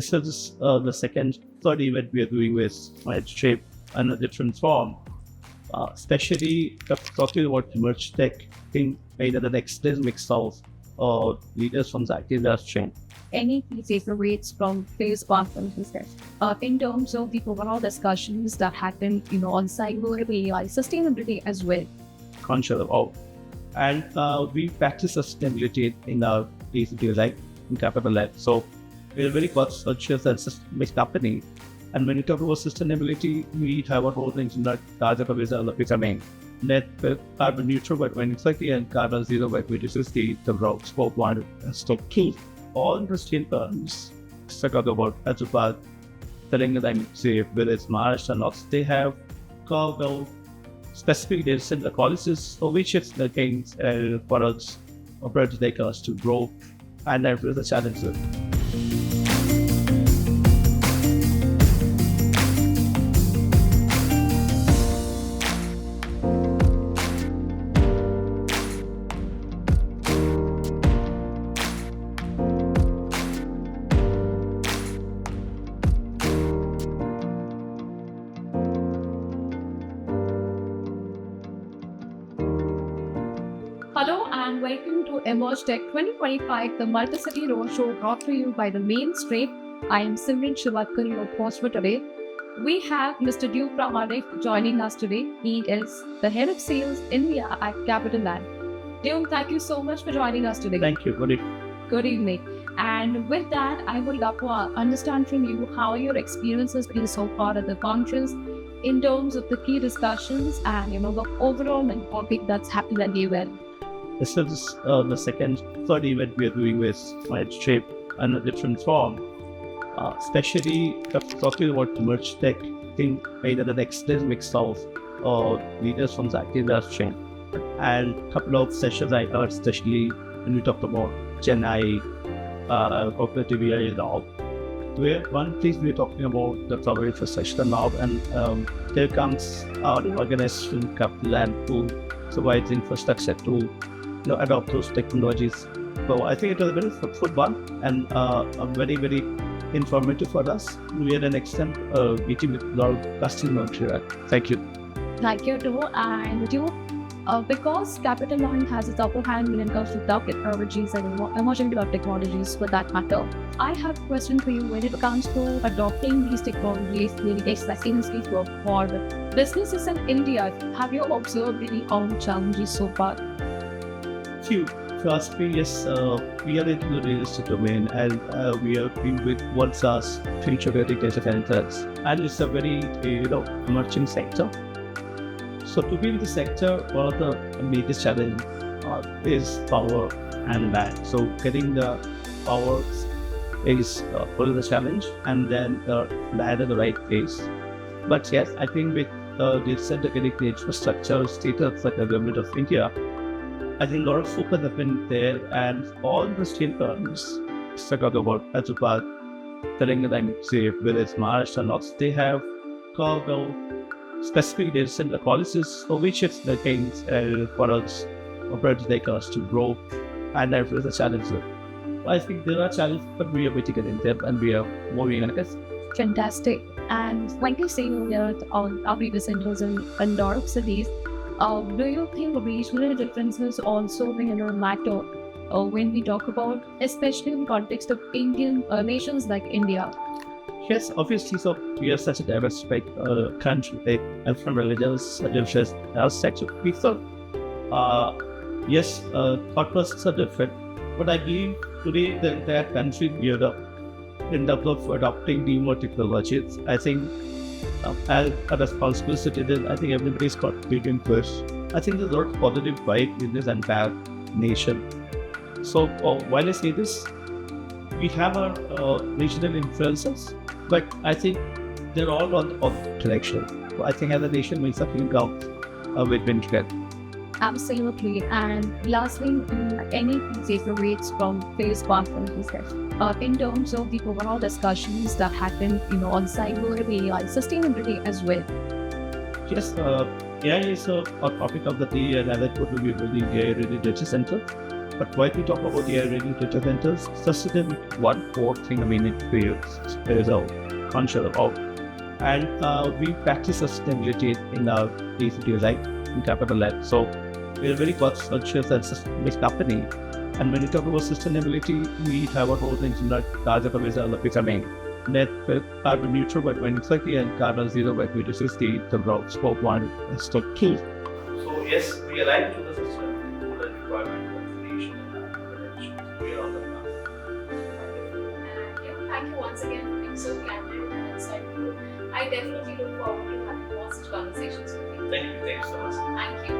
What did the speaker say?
This is the third event we are doing with my shape and a different form, especially talking about emerging tech in either the next mix of leaders from the IT industry. Any key takeaways from today's conference in terms of the overall discussions that happen, on cyber AI sustainability as well. Conscious about. And we practice sustainability in our day-to-day life in CapitaLand. So we're a very conscious and systemic company. And when you talk about sustainability, we have our whole things in that target of becoming net carbon neutral by 2030 and carbon zero by 2050, the road scope 1 and scope 2. All interesting terms, talk about as about telling them, say, whether it's March or not, they have carved out specific data the policies for which it's the things for us, operators like us to grow and that is the challenge. Hello and welcome to Emerge Tech 2025, the Multicity Roadshow brought to you by the Mainstream. I am Simran Shivatkar, your host for today. We have Mr. Pramanick joining us today. He is the head of sales India at CapitaLand. Duke, thank you so much for joining us today. Thank you. Good evening. Good evening. And with that, I would love to understand from you how your experience has been so far at the conference in terms of the key discussions and the overall topic that's happened at the event. This is the third event we are doing with my shape and a different form, especially talking about emerging tech in either the next mix of leaders from the IT industry. And a couple of sessions I heard, especially when we talked about Gen AI, cooperative AI and all. Where one place we're talking about the cloud infrastructure now, and there comes our organization CapitaLand to provide infrastructure to adopt those technologies. So I think it was a very fruitful one and very, very informative for us. We had an extent meeting with a lot of customers here. Thank you. Thank you too. And because CapitaLand has its upper hand when it comes to cloud technologies and emerging cloud technologies for that matter, I have a question for you when it comes to adopting these technologies, especially for businesses in India. Have you observed any own challenges so far? Few. First thing is we are into the real estate domain and we are being with world class future-ready data centers, and it's a very emerging sector. So to be in the sector, one of the major challenge is power and land. So getting the power is one of the challenge, and then the land at the right place. But yes, I think with the center getting the infrastructure status like the government of India, I think a lot of focus has been there, and all the state firms talk about as about telling them, say, whether it's March or not, they have carved out specific data center policies for which it's the things for us, operators like us to grow, and that is the challenge. I think there are challenges, but we are mitigating them and we are moving on. Fantastic. And when you say you're on our data centers in a lot of cities, do you think regional differences also matter when we talk about, especially in the context of Indian nations like India? Yes, obviously. So we are such a diversified country, and from religious, different sector. We thought, yes, thought processes are different, but I believe today the entire country geared up in terms of adopting newer technologies. I think as a responsible citizen, I think everybody's contributing first. I think there's a lot of positive vibe in this entire nation. So while I say this, we have our regional influences, but I think they're all on the direction. So I think as a nation, we something out with together. Absolutely. And lastly, any takeaways from today's conference in terms of the overall discussions that happen, on cyber AI sustainability as well? Yes, AI is a topic of the day, and as I told you, we're building AI-ready data center. But when we talk about the ready data centers, sustainability, one core thing, it is a conscious of. And we practice sustainability in our day-to-day life in CapitaLand. So we're very conscious and sustainable company. And when we talk about sustainability, we have a whole thing like target of becoming net carbon neutral by 2030 and carbon zero by 2060, the broad scope 1 and scope 2. So yes, we align to the sustainability goal and requirement of the nation and our we are on the path. And thank you once again for being so candid and insightful. I definitely look forward to having more such conversations with you. Thank you so much. Thank you.